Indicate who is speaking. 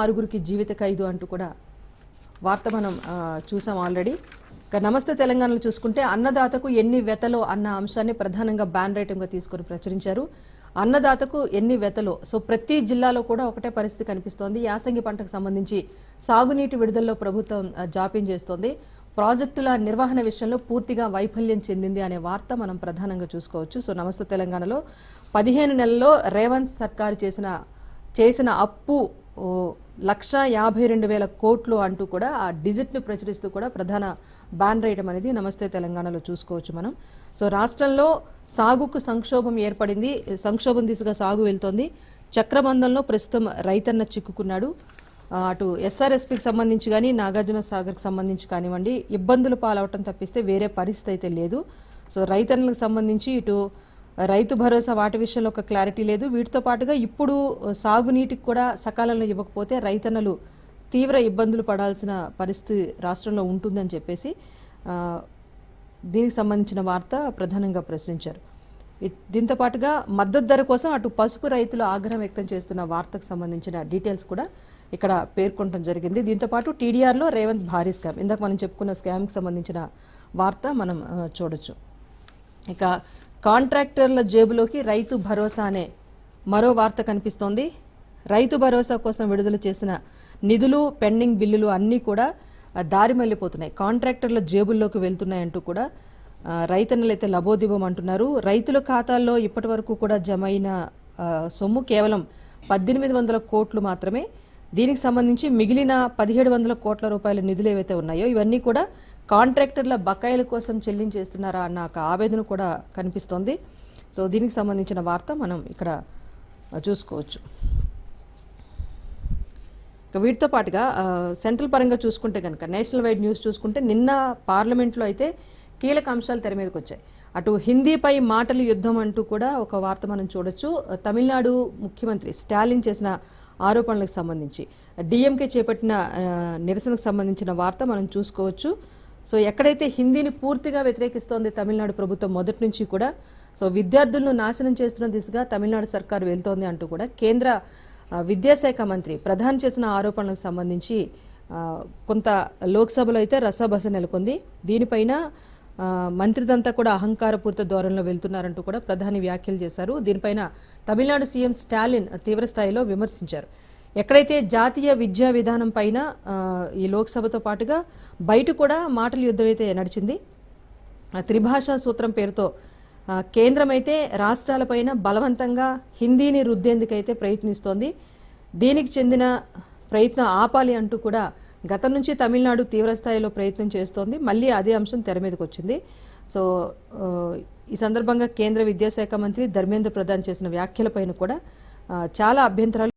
Speaker 1: ఆరుగురికి జీవిత ఖైదు అంటూ కూడా వార్త మనం చూసాం ఆల్రెడీ. నమస్తే తెలంగాణలో చూసుకుంటే అన్నదాతకు ఎన్ని వెతలో అన్న అంశాన్ని ప్రధానంగా బ్యాన్ రైటంగా తీసుకొని ప్రచురించారు. అన్నదాతకు ఎన్ని వెతలో, సో ప్రతి జిల్లాలో కూడా ఒకటే పరిస్థితి కనిపిస్తోంది. యాసంగి పంటకు సంబంధించి సాగునీటి విడుదలలో ప్రభుత్వం జాప్యం చేస్తోంది. ప్రాజెక్టుల నిర్వహణ విషయంలో పూర్తిగా వైఫల్యం చెందింది అనే వార్త మనం ప్రధానంగా చూసుకోవచ్చు. సో నమస్తే తెలంగాణలో 15 నెలల్లో రేవంత్ సర్కారు చేసిన అప్పు 1,52,000 కోట్లు అంటూ కూడా ఆ డిజిట్ను ప్రచురిస్తూ కూడా ప్రధాన బ్యాన్ రైటం అనేది నమస్తే తెలంగాణలో చూసుకోవచ్చు మనం. సో రాష్ట్రంలో సాగుకు సంక్షోభం ఏర్పడింది, సంక్షోభం దిశగా సాగు వెళ్తోంది. చక్రబంధంలో ప్రస్తుతం రైతన్న చిక్కుకున్నాడు. అటు ఎస్ఆర్ఎస్పికి సంబంధించి కానీ నాగార్జున సాగర్కి సంబంధించి కానివ్వండి ఇబ్బందులు పాలవటం తప్పిస్తే వేరే పరిస్థితి అయితే లేదు. సో రైతన్నలకు సంబంధించి ఇటు రైతు భరోసా వాటి విషయంలో ఒక క్లారిటీ లేదు. వీటితో పాటుగా ఇప్పుడు సాగునీటికి కూడా సకాలంలో ఇవ్వకపోతే రైతన్నలు తీవ్ర ఇబ్బందులు పడాల్సిన పరిస్థితి రాష్ట్రంలో ఉంటుందని చెప్పేసి దీనికి సంబంధించిన వార్త ప్రధానంగా ప్రశ్నించారు. దీంతో పాటుగా మద్దతు ధర కోసం అటు పసుపు రైతులు ఆగ్రహం వ్యక్తం చేస్తున్న వార్తకు సంబంధించిన డీటెయిల్స్ కూడా ఇక్కడ పేర్కొనడం జరిగింది. దీంతోపాటు టీడీఆర్లో రేవంత్ భారీ స్కామ్, ఇందాక మనం చెప్పుకున్న స్కామ్కి సంబంధించిన వార్త మనం చూడొచ్చు. ఇక కాంట్రాక్టర్ల జేబులోకి రైతు భరోసా అనే మరో వార్త కనిపిస్తోంది. రైతు భరోసా కోసం విడుదల చేసిన నిధులు, పెండింగ్ బిల్లులు అన్నీ కూడా దారి మళ్ళీపోతున్నాయి, కాంట్రాక్టర్ల జేబుల్లోకి వెళ్తున్నాయంటూ కూడా రైతన్నలు అయితే లబోదిబం అంటున్నారు. రైతుల ఖాతాల్లో ఇప్పటి వరకు కూడా జమ అయిన సొమ్ము కేవలం 1,800 కోట్లు మాత్రమే. దీనికి సంబంధించి మిగిలిన 1,700 కోట్ల రూపాయల నిధులు ఏవైతే ఉన్నాయో ఇవన్నీ కూడా కాంట్రాక్టర్ల బకాయిల కోసం చెల్లించేస్తున్నారా అన్న ఒక ఆవేదన కూడా కనిపిస్తోంది. సో దీనికి సంబంధించిన వార్త మనం ఇక్కడ చూసుకోవచ్చు. వీటితో పాటుగా సెంట్రల్ పరంగా చూసుకుంటే కనుక నేషనల్ వైడ్ న్యూస్ చూసుకుంటే నిన్న పార్లమెంట్లో అయితే కీలక అంశాలు తెర మీదకి వచ్చాయి. అటు హిందీపై మాటల యుద్ధం అంటూ కూడా ఒక వార్త మనం చూడొచ్చు. తమిళనాడు ముఖ్యమంత్రి స్టాలిన్ చేసిన ఆరోపణలకు సంబంధించి డిఎంకే చేపట్టిన నిరసనకు సంబంధించిన వార్త మనం చూసుకోవచ్చు. సో ఎక్కడైతే హిందీని పూర్తిగా వ్యతిరేకిస్తోంది తమిళనాడు ప్రభుత్వం మొదటి నుంచి కూడా, సో విద్యార్థులను నాశనం చేస్తున్న దిశగా తమిళనాడు సర్కారు వెళ్తోంది అంటూ కూడా కేంద్ర విద్యాశాఖ మంత్రి ప్రధాని చేసిన ఆరోపణలకు సంబంధించి కొంత లోక్సభలో అయితే రసాబస నెలకొంది. దీనిపైన మంత్రిదంతా కూడా అహంకారపూరిత ధోరణిలో వెళ్తున్నారంటూ కూడా ప్రధాని వ్యాఖ్యలు చేశారు. దీనిపైన తమిళనాడు సీఎం స్టాలిన్ తీవ్రస్థాయిలో విమర్శించారు. ఎక్కడైతే జాతీయ విద్యా విధానం పైన ఈ లోక్సభతో పాటుగా బయట కూడా మాటల యుద్ధం అయితే నడిచింది. త్రిభాషా సూత్రం పేరుతో కేంద్రం అయితే రాష్ట్రాలపైన బలవంతంగా హిందీని రుద్దేందుకైతే ప్రయత్నిస్తోంది. దీనికి చెందిన ప్రయత్నం ఆపాలి అంటూ కూడా గతం నుంచి తమిళనాడు తీవ్రస్థాయిలో ప్రయత్నం చేస్తోంది. మళ్ళీ అదే అంశం తెర మీదకి వచ్చింది. సో ఈ సందర్భంగా కేంద్ర విద్యాశాఖ మంత్రి ధర్మేంద్ర ప్రధాన్ చేసిన వ్యాఖ్యలపైన కూడా చాలా అభ్యంతరాలు